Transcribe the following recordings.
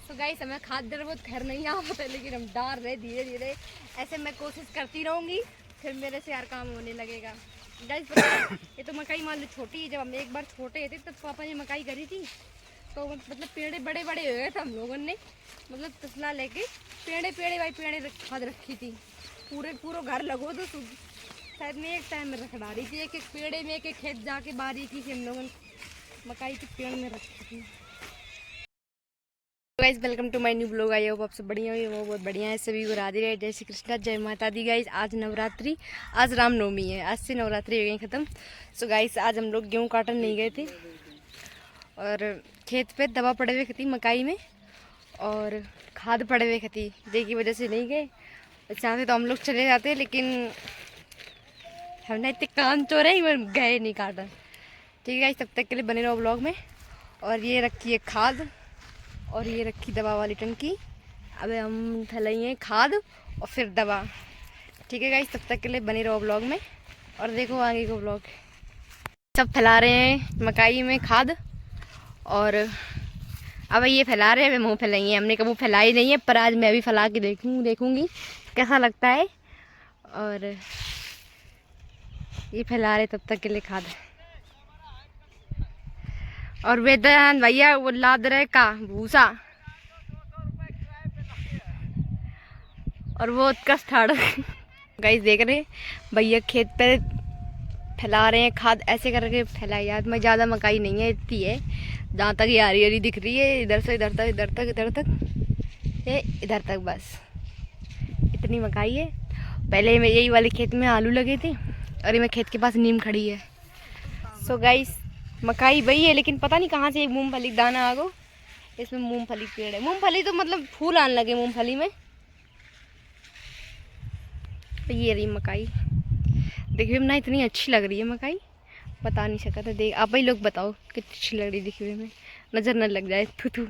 तो गाइस हमें खाद दर बहुत घर नहीं आ होता, लेकिन हम डाल रहे धीरे धीरे। ऐसे मैं कोशिश करती रहूँगी, फिर मेरे से यार काम होने लगेगा। गाइस ये तो मकई मान लो छोटी है। जब हम एक बार छोटे थे तब पापा ने मकई करी थी, तो मतलब पेड़े बड़े बड़े हो गए थे। हम लोगों ने मतलब तसला लेके पेड़े खाद रखी थी। पूरा घर लगो तो शायद मैं एक टाइम में रख डाली थी। एक पेड़े में एक खेत जाके बारीकी से हम लोगों ने मकई के पेड़ में रखी थी। Guys welcome to my new blog. I hope आप सब बढ़िया हुई, वो बहुत बढ़िया है। सभी को राधे राधे, जय श्री कृष्णा, जय माता दी। गाइस आज नवरात्रि, आज रामनवमी है, आज से नवरात्रि हो गई ख़त्म। सो गाइस आज हम लोग गेहूँ काटन नहीं गए थे और खेत पे दवा पड़े हुए थी मकई में और खाद पड़े हुए थी, जेकी वजह से नहीं गए। चाहते तो हम लोग चले जाते, लेकिन हमने इतने काम चोरे ही गए नहीं काटन। ठीक है गाइस, तब तक के लिए बने रहो ब्लॉग में। और ये रखी है खाद और ये रखी दवा वाली टंकी। अब हम फैलाइए खाद और फिर दवा। ठीक है गाइस, तब तक के लिए बने रहो ब्लॉग में और देखो आगे को ब्लॉग। सब फैला रहे हैं मकई में खाद और अब ये फैला रहे हैं, मुँह फैलाइए। हमने कभी फैलाई नहीं है, पर आज मैं भी फैला के देखूँगी कैसा लगता है। और ये फैला रहे तब तक के लिए खाद। और वेदांत भैया वो लाद रहे का भूसा और वो उत्कर्ष ठाड़। गाइस देख रहे भैया खेत पे फैला रहे हैं खाद, ऐसे करके फैलाई। यार मैं ज़्यादा मकई नहीं है, इतनी है जहाँ तक ये हरी हरी दिख रही है। इधर से इधर तक, इधर तक, इधर तक, ये इधर तक, बस इतनी मकई है। पहले मैं यही वाले खेत में आलू लगे थे और ये मैं खेत के पास नीम खड़ी है। सो गाइस मकई वही है, लेकिन पता नहीं कहाँ से एक मूंगफली दाना आ गो। इसमें मूंगफली पेड़ है। मूंगफली तो मतलब फूल आने लगे मूंगफली में। ये रही मकई, देखिए ना इतनी अच्छी लग रही है मकई, बता नहीं सका था। देख आप ही लोग बताओ कितनी अच्छी लग रही दिखने में, नजर न लग जाए। थू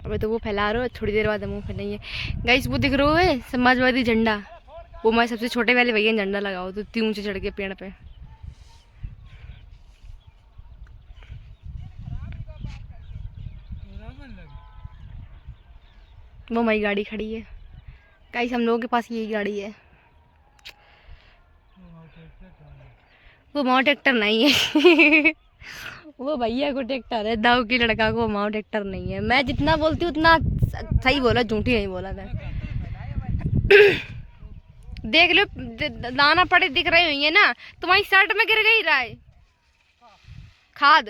अबे तो वो फैला रहे हो, थोड़ी देर बाद हम फैलाइए। गाइस वो दिख रहा है समाजवादी झंडा, वो मैं सबसे छोटे वाले भैया झंडा लगाओ तो इतनी ऊंचे चढ़ के पेड़ पे। वो हमारी गाड़ी खड़ी है गाइस, हम लोगों के पास यही गाड़ी है। वो माओ ट्रैक्टर नहीं है। वो भैया को ट्रैक्टर है, दाऊ की लड़का को माओ ट्रैक्टर नहीं है। मैं जितना बोलती हूँ उतना सही बोला, झूठी नहीं बोला था। देख लो दाना पड़े दिख रहे हुई है ना, तुम्हारी शर्ट में गिर गई राय खाद,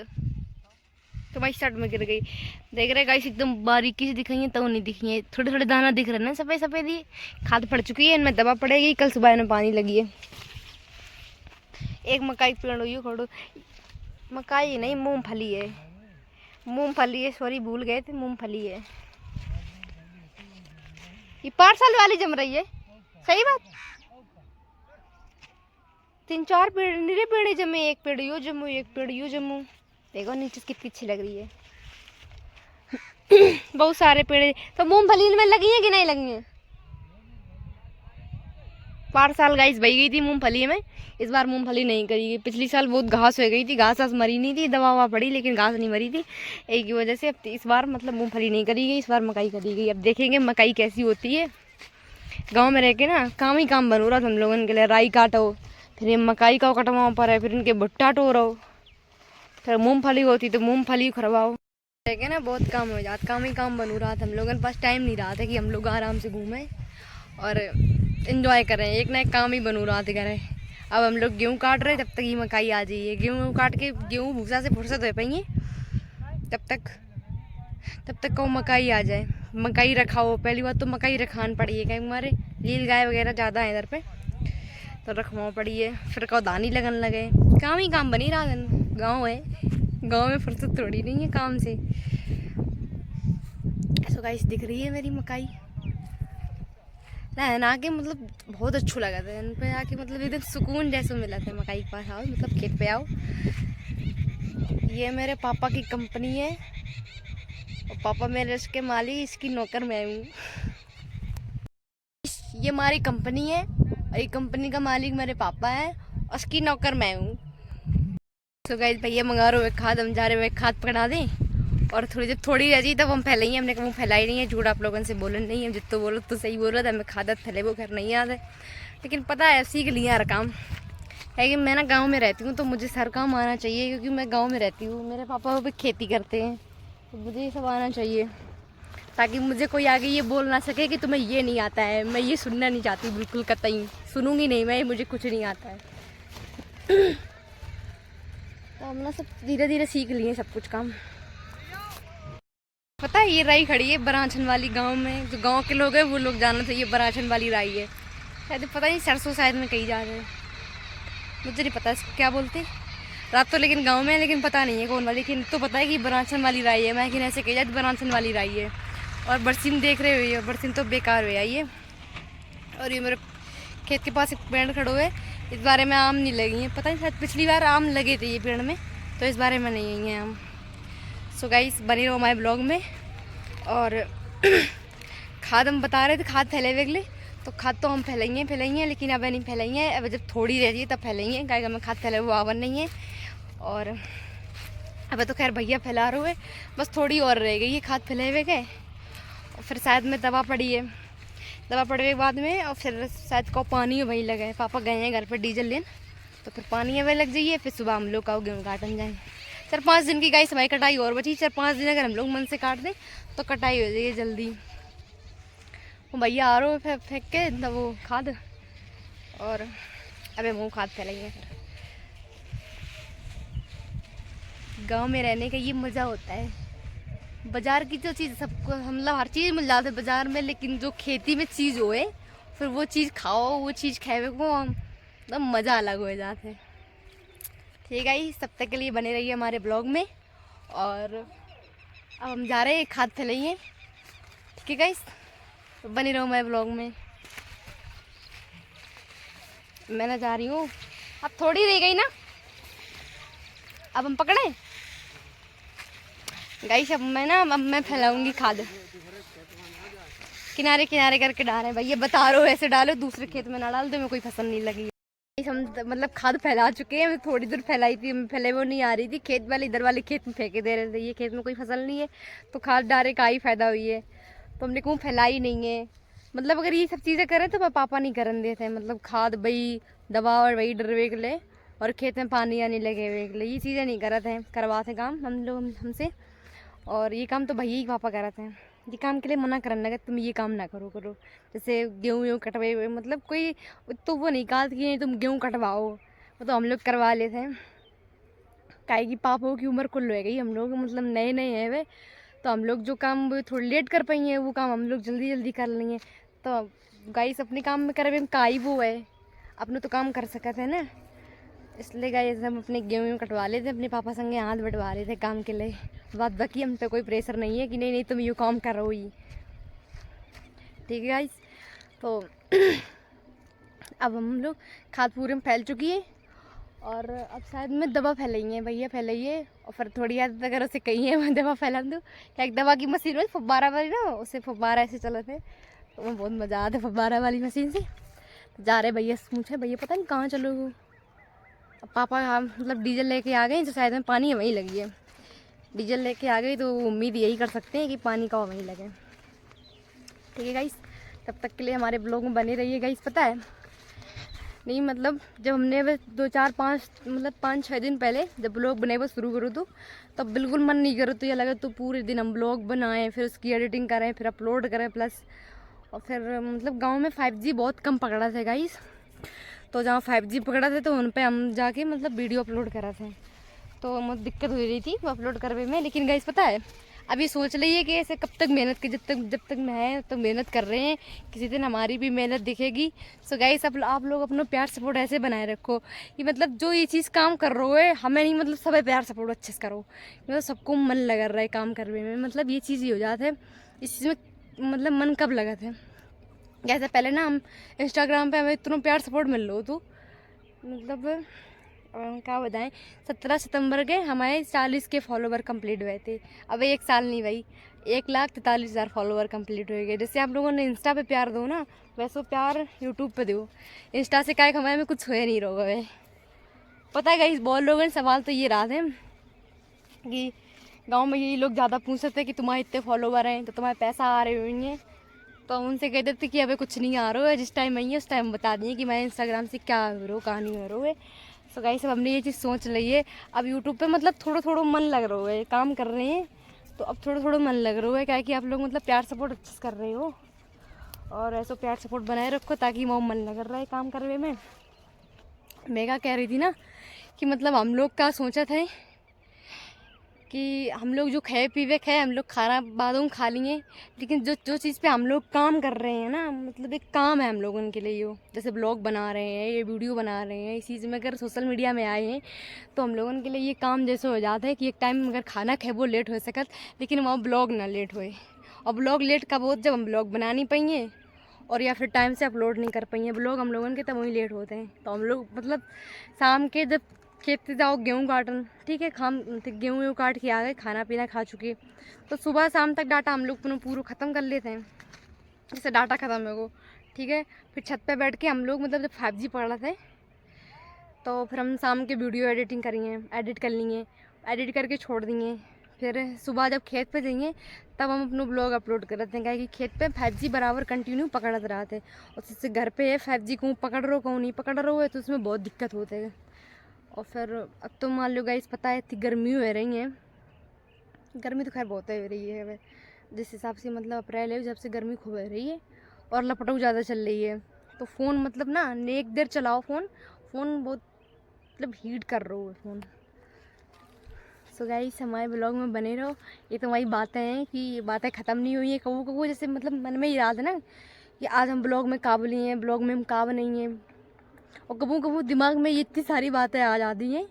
तुम्हारी शर्ट में गिर गई। देख रहे गाइस एकदम बारीकी से दिखाई है, तो नहीं दिखी है। थोड़े थोड़े दाना दिख रहे हैं ना, सफेद सफेद। ही खाद पड़ चुकी है, इनमें दवा पड़ेगी। कल सुबह में पानी लगी है। एक मकई पेड़ हुई खड़ो, मकई नहीं मूंगफली है, मूंगफली है, सॉरी भूल गए थे, मूंगफली है। ये 5 साल वाली जम रही है, सही बात। 3-4 पेड़ निरे पेड़ जमे, एक पेड़ यो जमू, एक पेड़ यो जमू। देखो नीचे कितनी अच्छी लग रही है। बहुत सारे पेड़। तो मूंगफली में लगी है कि नहीं लगी है? 5 साल गाइस बही गई थी मूंगफली में। इस बार मूंगफली नहीं करी गई। पिछली साल बहुत घास हो गई थी, घास मरी नहीं थी, दवा ववा पड़ी लेकिन घास नहीं मरी थी। एक की वजह से अब इस बार मतलब मूंगफली नहीं करी गई, इस बार मकई करी गई। अब देखेंगे मकई कैसी होती है। गाँव में रह के ना काम ही काम बन रहा था हम लोगों के लिए। राई काटो, फिर ये मकई का कटवाओ पर है, फिर इनके भुट्टा टोरो, फिर मूंगफली होती तो मूंगफली खरवाओ। देखे ना बहुत काम हो जाता, काम ही काम बन रहा था। हम लोगों के पास टाइम नहीं रहा था कि हम लोग आराम से घूमें और एंजॉय करें। एक ना एक काम ही बन रहा था करें। अब हम लोग गेहूँ काट रहे, तब तक ये मकई आ जाइए। गेहूँ काट के गेहूँ भूसा से फुर्सत हो पाइए, तब तक को मकई आ जाए। मकई रखाओ, पहली बात तो मकई रखान पड़ी है, क्योंकि हमारे नील गाय वगैरह ज़्यादा है इधर पे, तो रखवाओ पड़ी है। फिर कहो दानी लगन लगे, काम ही काम बनी रहा। गाँव है, गाँव में फुर्सत थोड़ी नहीं है काम से। ऐसा गाइस दिख रही है मेरी मकई ना के, मतलब बहुत अच्छा लगा था इन पे आके। मतलब एकदम सुकून जैसा मिला था। मकई के पास आओ, मतलब खेत पे आओ। ये मेरे पापा की कंपनी है और पापा मेरे इसके मालिक, इसकी नौकर मैं हूँ। ये हमारी कंपनी है और ये कंपनी का मालिक मेरे पापा है और इसकी नौकर मैं हूँ। सो गाइस भैया मंगा रहे हुए खाद, हम जा रहे हुए खाद पकड़ा दें और थोड़ी जब थोड़ी रह जाए तब हम फैलाइए। हमने कहा फैलाई नहीं है, झूठ आप लोगों से बोलन नहीं है, जितना बोलो तो सही बोल रहा था। हमें खादत फैले वो घर नहीं याद है, लेकिन पता है सीख लिया हर काम है कि मैं ना गांव में रहती हूँ तो मुझे हर काम आना चाहिए, क्योंकि मैं गांव में रहती हूँ। मेरे पापा भी खेती करते हैं तो मुझे ये सब आना चाहिए, ताकि मुझे कोई आगे ये बोल ना सके कि तुम्हें ये नहीं आता है। मैं ये सुनना नहीं चाहती, बिल्कुल कतई सुनूंगी नहीं मैं, मुझे कुछ नहीं आता है। तो हम ना सब धीरे धीरे सीख लिए सब कुछ काम। पता है ये राई खड़ी है बराछन वाली गांव में, जो गांव के लोग हैं वो लोग जानना चाहिए बराछन वाली राई है। शायद पता नहीं सरसों शायद में कहीं जा रहे हैं, मुझे नहीं पता इसको क्या बोलते रात तो, लेकिन गांव में, लेकिन पता नहीं है कौन वाली। लेकिन तो पता है कि बराछन वाली राई है, मैं कि ऐसे कही जाती बराछन वाली राई है। और बरसीम देख रहे हुए, बरसीम तो बेकार हुई है ये। और ये मेरे खेत के पास एक पेड़ खड़ो है, इस बारे में आम नहीं लगी हैं। पता नहीं शायद पिछली बार आम लगे थे ये पेड़ में, तो इस बारे में नहीं है आम। सो गाइस बनी रहो हमारे ब्लॉग में। और खाद हम बता रहे थे, खाद फैले हुए, तो खाद तो हम फैलाइए, लेकिन अब नहीं फैलाइए। अब जब थोड़ी रहती है तब फैलाइए, गाय में खाद फैले हुए आवन नहीं है। और अब तो खैर भैया फैला रहे हुए, बस थोड़ी और रह गई है खाद फैले हुए गए। और फिर शायद में दवा पड़ी है, दवा पड़ने के बाद में और फिर शायद को पानी वही लगा है। पापा गए हैं घर पर डीजल लेन, तो फिर पानी वही लग जाइए। फिर सुबह हम लोग का गेहूँ काटन जाए। 4-5 दिन की गाय सवाई कटाई और बची। 4-5 दिन अगर हम लोग मन से काट दें तो कटाई हो जाएगी जल्दी। वो भैया आ रहे हो फेंक के तब वो खाद, और अबे वो खाद फैलाइए। फिर गांव में रहने का ये मज़ा होता है। बाज़ार की जो चीज़ सबको मतलब हर चीज़ मिल जाती है बाज़ार में, लेकिन जो खेती में चीज़ होए फिर वो चीज़ खाओ, वो चीज़ खाए को मतलब मज़ा अलग हो जाता है। ठीक है, सब तक के लिए बने रहिए हमारे ब्लॉग में। और अब हम जा रहे हैं खाद फैलाइए। ठीक है गाइस, बने रहो हमारे ब्लॉग में। मैं ना जा रही हूँ, अब थोड़ी रह गई ना, अब हम पकड़े गाइस। अब मैं फैलाऊंगी खाद, किनारे किनारे करके डाल रहे हैं भैया, बता रहे हो ऐसे डालो, दूसरे खेत में ना डाल दो, मैं कोई फसल नहीं लगी। हम मतलब खाद फैला चुके हैं, थोड़ी दूर फैलाई थी, फैले वो नहीं आ रही थी। खेत वाले इधर वाले खेत में फेंके दे रहे थे, ये खेत में कोई फसल नहीं है तो खाद डाले का ही फायदा हुई है। तो हमने कहूँ फैलाई नहीं है, मतलब अगर ये सब चीज़ें करें तो पापा नहीं करन देते, मतलब खाद भाई दवा और वही डरवे के लिए, और खेत में पानी आने लगे हुए के लिए ये चीज़ें नहीं करते हैं, करवाते काम हम लोग हमसे। और ये काम तो भैया ही पापा कराते हैं, ये काम के लिए मना करने लगे तुम ये काम ना करो। जैसे गेहूँ कटवाए हुए, मतलब कोई तो वो नहीं कहा कि तुम गेहूँ कटवाओ, वो तो हम लोग करवा लेते हैं। काहे की पापों की उम्र कुल हो गई, हम लोग मतलब नए नए हैं वे, तो हम लोग जो काम थोड़ी लेट कर पाएंगे वो काम हम लोग जल्दी जल्दी कर लेंगे। तो गाइस अपने काम में करे का ही वो है, अपने तो काम कर सकते हैं ना, इसलिए गाइस हम अपने गेहूँ कटवा लेते, अपने पापा संगे हाथ बटवा लेते काम के लिए। बात बाकी हम पे कोई प्रेशर नहीं है कि नहीं तुम ये काम करो ही। ठीक है गाइस, तो अब हम लोग खाद पूरे में फैल चुकी है, और अब शायद मैं दवा फैलाइए भैया फैलाइए। और फिर थोड़ी याद अगर उसे कही है मैं दवा फैला दूँ, क्या एक दवा की मशीन में फब्बारा वाली ना, उससे फब्बारा ऐसे चले थे तो मैं बहुत मज़ा आता है फब्बारा वाली मशीन से। तो जा रहे भैया से पूछे, भैया पता नहीं कहाँ चलोगे। अब पापा हम मतलब डीजल लेके आ गए, जो शायद में पानी वहीं लगी है, डीजल लेके आ गई तो उम्मीद यही कर सकते हैं कि पानी का वहीं लगे। ठीक है गाइस, तब तक के लिए हमारे ब्लॉग में बने रहिए गाइस। पता है नहीं मतलब जब हमने 2-4-5 मतलब 5-6 दिन पहले जब ब्लॉग बने वो शुरू करूँ तो तब बिल्कुल मन नहीं करो, तो ये लगा तो पूरे दिन हम ब्लॉग बनाएं, फिर उसकी एडिटिंग करें, फिर अपलोड करें प्लस। और फिर मतलब गांव में 5G बहुत कम पकड़ा था गाइस, तो जहाँ 5G पकड़ा था तो उन पर हम जाके मतलब वीडियो अपलोड करा थे, तो मुझे दिक्कत हो रही थी वो अपलोड करने में। लेकिन गाइस पता है अभी सोच रही है कि ऐसे कब तक मेहनत की, जब तक मैं तो मेहनत कर रहे हैं, किसी दिन हमारी भी मेहनत दिखेगी। सो गाइस आप लोग अपना प्यार सपोर्ट ऐसे बनाए रखो कि मतलब जो ये चीज़ काम कर रहे हो हमें नहीं, मतलब सब प्यार सपोर्ट अच्छे से करो, मतलब सबको मन लगा रहा है काम करने में, मतलब ये चीज़ ही हो जाता है। इस चीज़ में मतलब मन कब लगा था, जैसे पहले ना हम इंस्टाग्राम पे हमें इतना प्यार सपोर्ट मिल रहा हो, तो मतलब क्या बताएं 17 सितंबर के हमारे 40 के फॉलोवर कंप्लीट हुए थे। अब 1 साल नहीं भाई, 1,43,000 फॉलोवर कंप्लीट हो गए। जैसे आप लोगों ने इंस्टा पे प्यार दो ना, वैसे प्यार यूट्यूब पे दो। इंस्टा से क्या हमारे में कुछ हुए नहीं रहोगा भाई, पता है गाइस, बहुत लोगों ने सवाल तो ये रहा थे कि गांव में ये लोग ज़्यादा पूछते थे कि तुम्हारे इतने फॉलोवर हैं तो तुम्हारे पैसा आ रहे होंगे, तो उनसे कहते थे कि अभी कुछ नहीं आ रहा है, जिस टाइम आई है उस टाइम बता दिए कि मैं इंस्टाग्राम से क्या हो रहा हूँ, कहाँ नहीं हो रहा है। तो गाइस सब हमने ये चीज़ सोच ली है। अब यूट्यूब पे मतलब थोड़ा थोड़ा मन लग रहा है, काम कर रहे हैं तो अब थोड़ा थोड़ा मन लग रहा है, क्या कि आप लोग मतलब प्यार सपोर्ट अच्छे से कर रहे हो और ऐसा प्यार सपोर्ट बनाए रखो ताकि वो मन लग रहा है काम करने में। मैं क्या कह रही थी ना कि मतलब हम लोग का सोचा था कि हम लोग जो खाए पीवे खाए, हम लोग खाना बाद में खा लिए, लेकिन जो जो चीज़ पे हम लोग काम कर रहे हैं ना, मतलब एक काम है हम लोगों के लिए, यो जैसे ब्लॉग बना रहे हैं, ये वीडियो बना रहे हैं, इस चीज़ में अगर सोशल मीडिया में आए हैं तो हम लोगों के लिए ये काम जैसे हो जाता है कि एक टाइम अगर खाना खाए वो लेट हो सकत, लेकिन वहाँ ब्लॉग ना लेट होए। और ब्लॉग लेट कब हो, जब हम ब्लॉग बना नहीं पाइए और या फिर टाइम से अपलोड नहीं कर पाइए ब्लॉग हम लोगों के, तब वहीं लेट होते हैं। तो हम लोग मतलब शाम के जब खेत से जाओ गेहूँ काटन, ठीक है, गेहूँ काट के आ गए, खाना पीना खा चुके, तो सुबह शाम तक डाटा हम लोग पूरा ख़त्म कर लेते हैं। जैसे डाटा ख़त्म है वो, ठीक है, फिर छत पे बैठ के हम लोग मतलब जब 5G पढ़ रहे थे तो फिर हम शाम के वीडियो एडिटिंग करेंगे, एडिट कर लेंगे, एडिट करके छोड़ देंगे। फिर सुबह जब खेत पे जाएंगे तब हम अपना ब्लॉग अपलोड करते हैं, क्या कि खेत पे 5G बराबर कंटिन्यू पकड़ते रहते हैं। और जैसे घर पे है 5G कहूँ पकड़ रहे हो कहूँ नहीं पकड़ रहे हो, तो उसमें बहुत दिक्कत होती है। और फिर अब तो मान लो गाइस पता है इतनी गर्मी हो रही है, गर्मी तो खैर बहुत हो रही है जिस हिसाब से, मतलब अप्रैल है जब से गर्मी खूब हो रही है और लपटू ज़्यादा चल रही है। तो फ़ोन मतलब ना एक देर चलाओ फ़ोन बहुत मतलब हीट कर रहा है फ़ोन। सो गाइस हमारे ब्लॉग में बने रहो। ये तो वही बातें हैं कि ये बातें ख़त्म नहीं हुई है, कबू कबू जैसे मतलब मन में याद है ना कि आज हम ब्लॉग में का बोली हैं, ब्लॉग में हम का नहीं हैं, और कबू कबू दिमाग में ये इतनी सारी बातें आ जाती हैं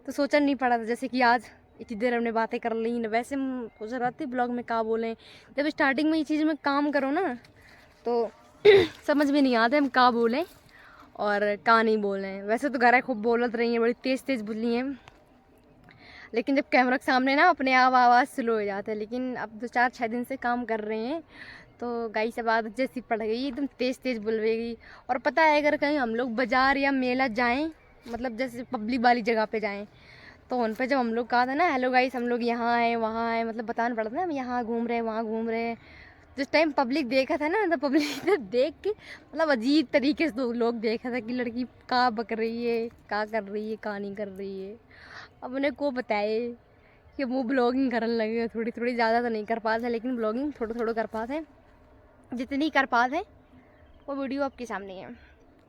तो सोचा नहीं पड़ा था, जैसे कि आज इतनी देर हमने बातें कर ली न, वैसे हम सोच रहे थे ब्लॉग में का बोलें। जब स्टार्टिंग में ये चीज़ में काम करो ना तो समझ में नहीं आता हम का बोलें और का नहीं बोलें। वैसे तो घर खूब बोलत रही हैं, बड़ी तेज़ तेज़ बोली हैं, लेकिन जब कैमरा के सामने ना अपने आप आवाज़ स्लो हो जाता है। लेकिन अब 2-4-6 दिन से काम कर रहे हैं तो गाई से आदत जैसी पड़ गई, एकदम तेज़ तेज़ बोलेगी। और पता है अगर कहीं हम लोग बाज़ार या मेला जाएं, मतलब जैसे पब्लिक वाली जगह पे जाएं, तो उन पे जब हम लोग कहा था ना हेलो गाइस हम लोग यहाँ आए वहाँ आए, मतलब बताना पड़ता ना हम यहाँ घूम रहे हैं वहाँ घूम रहे हैं। जिस टाइम पब्लिक देखा था ना तो पब्लिक ने देख के मतलब अजीब तरीके से लोग देखा था कि लड़की का बक रही है, का कर रही है, का नहीं कर रही है। अब उन्हें को बताए कि वो ब्लॉगिंग करने लगे, थोड़ी थोड़ी, ज़्यादा तो नहीं कर पाते लेकिन ब्लॉगिंग थोड़ा थोड़ा कर पाते हैं, जितनी कर पाते हैं वो वीडियो आपके सामने है।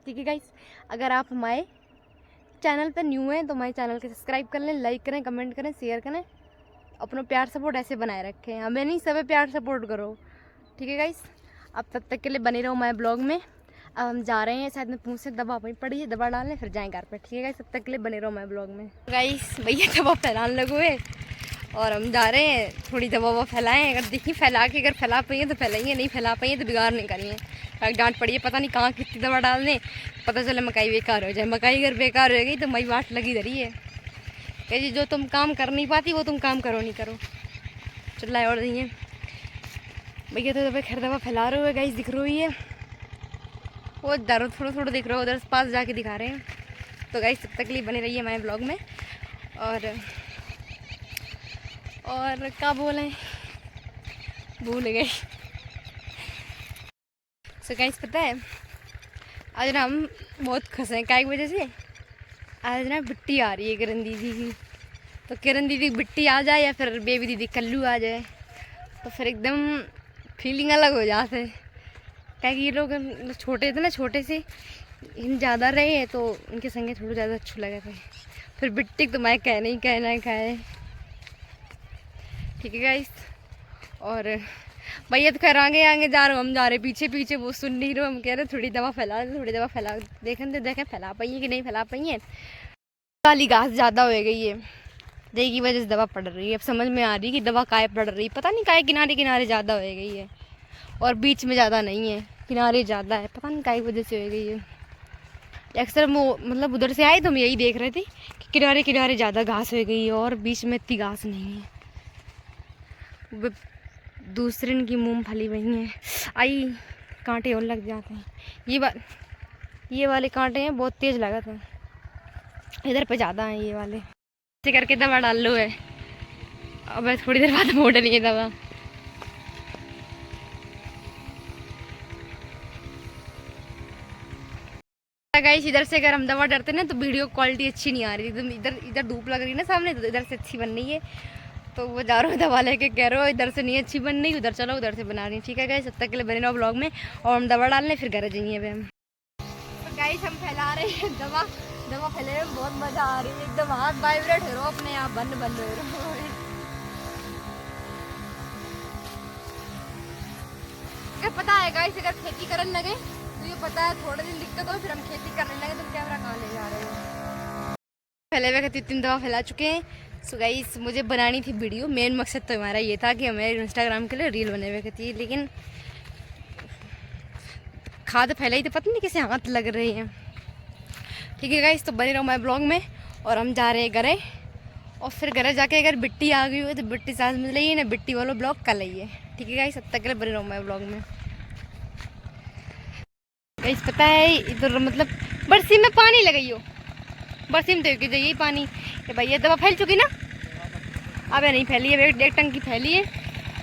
ठीक है गाइस, अगर आप हमारे चैनल पर न्यू हैं तो हमारे चैनल को सब्सक्राइब कर लें, लाइक करें, कमेंट करें, शेयर करें, अपना प्यार सपोर्ट ऐसे बनाए रखें, हमें नहीं सब प्यार सपोर्ट करो। ठीक है गाइस, अब तब तक के लिए बने रहो हमारे ब्लॉग में। अब हम जा रहे हैं, शायद में पूछ से दवा वहीं पड़ी है, दवा डालने फिर जाएँ घर पे। ठीक है गाइस, तब तक के लिए बने रहो हमारे ब्लॉग में। गाइस भैया दवा फैलाने लगे और हम जा रहे हैं, थोड़ी दवा फैलाएँ, अगर देखिए फैला के अगर फैला पाइए तो फैलाइए, नहीं फैला पाइए तो बिगाड़ नहीं करिए। डांट पड़ी है पता नहीं कहाँ कितनी दवा डालने, पता चले मकाई बेकार हो जाए। मकाई अगर बेकार हो गई तो मई वाट लगी धरी है कह जो तुम काम कर नहीं पाती वो तुम काम करो नहीं करो। चल और दिए भैया तो दबे खैर दवा फैला रहे हुए गाइस, दिख रही है वो दर्द थोड़ा थोड़ा दिख रहा है, उधर पास जाके दिखा रहे हैं। तो गाइस तब तक लिए बने रहिए हमारे ब्लॉग में। और क्या बोलें, भूल गए। सो गाइस पता है आज ना हम बहुत खुश हैं, क्या वजह से आज ना बिट्टी आ रही है किरण दीदी की। तो किरण दीदी की बिट्टी आ जाए या फिर बेबी दीदी कल्लू आ जाए तो फिर एकदम फीलिंग अलग हो जाते है। क्या कि ये लोग छोटे थे ना, छोटे से इन ज़्यादा रहे हैं तो उनके संगे थोड़ा ज़्यादा अच्छा लगा था। फिर बिट्टी तो मैं कहना ही है। ठीक है गाइस, और भैया तो खैर आगे आगे जा रहे हो, हम जा रहे पीछे पीछे, वो सुन नहीं रहे, हम कह रहे थोड़ी दवा फैला, थोड़ी दवा फैला, देखें फैला पाइए कि नहीं फैला पाइए। काली घास ज़्यादा हो गई है, दही की वजह से दवा पड़ रही है। अब समझ में आ रही है कि दवा काय पड़ रही है, पता नहीं काय किनारे किनारे ज़्यादा हो गई है और बीच में ज़्यादा नहीं है, किनारे ज़्यादा है, पता नहीं काय वजह से हो गई है। अक्सर वो मतलब उधर से आए तो हम यही देख रहे थे कि किनारे किनारे ज़्यादा घास हो गई है और बीच में इतनी घास नहीं है। दूसरे की मूंगफली वही है, आई कांटे और लग जाते हैं। ये वाले कांटे हैं बहुत तेज़ लगा था। इधर पे ज़्यादा है ये वाले। ऐसे करके दवा डाल लो है। अब थोड़ी देर बाद मोड़ लिए दवा। गाइस इधर से अगर हम दवा डरते ना तो वीडियो क्वालिटी अच्छी नहीं आ रही थी। इधर इधर धूप लग रही है ना सामने, तो इधर से अच्छी बन रही है। तो वो जा रहा हूँ दवा लेके, कह रहे हो इधर से नहीं अच्छी बन रही, उधर चलो उधर से बना रही। ठीक है गाइस, तब तक के लिए बने रहो ब्लॉग में, और हम दवा डालने फिर घर जाइए अभी हम। तो गाइस हम फैला रहे हैं दवा। दवा फैले में बहुत मजा आ रही है, एकदम हाथ वाइब्रेट हो रहा अपने आप, बंद बंद हो रहा है। अगर पता है गाइस, अगर खेती करने लगे तो ये पता है थोड़े दिन दिक्कत हो, फिर हम खेती करने लगे तो कैमरा कहाँ ले जा रहे हैं। फैले हुए खाती 3 दवा फैला चुके हैं। सो गाइस मुझे बनानी थी वीडियो, मेन मकसद तो हमारा ये था कि हमें इंस्टाग्राम के लिए रील बने हुए थी, लेकिन खाद फैलाई तो पता नहीं कैसे हाथ लग रहे हैं। ठीक है गाइस, तो बने रहो मैं ब्लॉग में, और हम जा रहे हैं घरे, और फिर घरे जाके अगर बिट्टी आ गई हो तो बिट्टी साथ में रही है ना, बिट्टी वाला ब्लॉग कर लाइए। ठीक है गाइस, तब तक के लिए बने रहो मैं ब्लॉग में। गाइस पता है इधर मतलब बरसी में पानी लगाइयो, बरसी में तो जाइए पानी। ये भैया दवा फैल चुकी ना, अब नहीं फैली है, एक टंकी फैली है,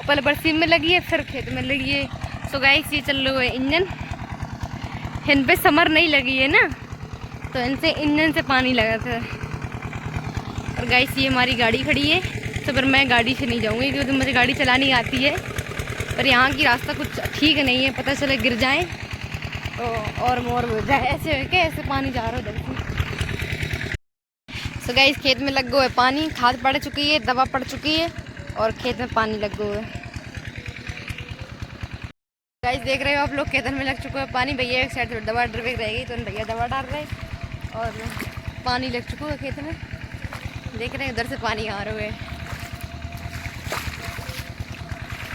पहले बरसी में लगी है फिर खेत में लगी है। सो गाइस ये चल रहा है इंजन, इन पे समर नहीं लगी है ना, तो इनसे इंजन से पानी लगा था। और गाइस ये हमारी गाड़ी खड़ी है, तो फिर मैं गाड़ी से नहीं जाऊँगी क्योंकि मुझे गाड़ी चलानी आती है, पर यहाँ की रास्ता कुछ ठीक नहीं है, पता चले गिर जाए तो और मोर हो जाए, ऐसे हो के ऐसे पानी जा रहा है उधर से। सो गाइस खेत में लग गो है पानी, खाद पड़ चुकी है, दवा पड़ चुकी है, और खेत में पानी लग गो है। गाइस देख रहे हो आप लोग, खेतन में लग चुका है पानी। भैया एक साइड से दवा डर रहेगी तो भैया दवा डाल रहे, और पानी लग चुका है खेत में, देख रहे हैं उधर से पानी आ रहा है।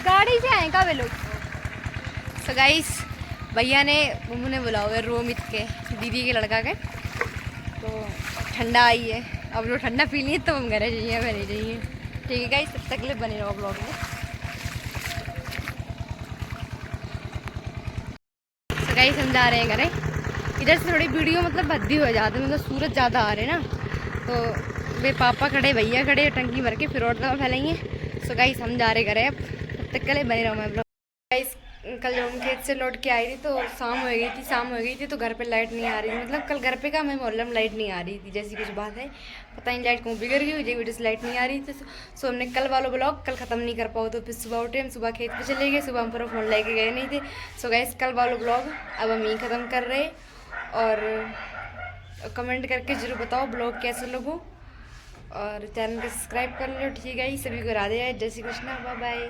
गाड़ी से आए का वे लोग। सो गाइस भैया ने मुझे बुलाओ है रोमित के दीदी के लड़का के, तो ठंडा आई है, अब लोग ठंडा पी लिए तो हम घर जाइए, मैं नहीं जाइए। ठीक है गाइस, तब तक के लिए बने रहो ब्लॉग में। तो गाइस हम जा रहे हैं घरे, इधर से थोड़ी वीडियो मतलब भद्दी हो जाती है, मतलब सूरज ज़्यादा आ रहे ना, तो वे पापा खड़े भैया खड़े टंकी भर के फिर और दवा फैलेंगे। सो गाइस हम जा रहे घरे अब, तब तक के लिए बने रहो मैं ब्लॉग। गाइस कल जब हम खेत से लौट के आई थी तो शाम हो गई थी तो घर पे लाइट नहीं आ रही थी, मतलब कल घर पे का हमें मोहल्ले में लाइट नहीं आ रही थी, जैसी कुछ बात है, पता नहीं लाइट क्यों बिगड़ गई, वजह वजह से लाइट नहीं आ रही थी। सो हमने कल वाला ब्लॉग कल ख़त्म नहीं कर पाओ, तो फिर सुबह उठे, हम सुबह खेत पे चले गए, सुबह हम पूरा फ़ोन लेके गए नहीं थे। सो गाइस कल वाला ब्लॉग अब हम यहीं ख़त्म कर रहे, और कमेंट करके ज़रूर बताओ ब्लॉग कैसे लगो, और चैनल को सब्सक्राइब कर लो। ठीक है, सभी को राधे जय श्री कृष्णा, बाय बाय।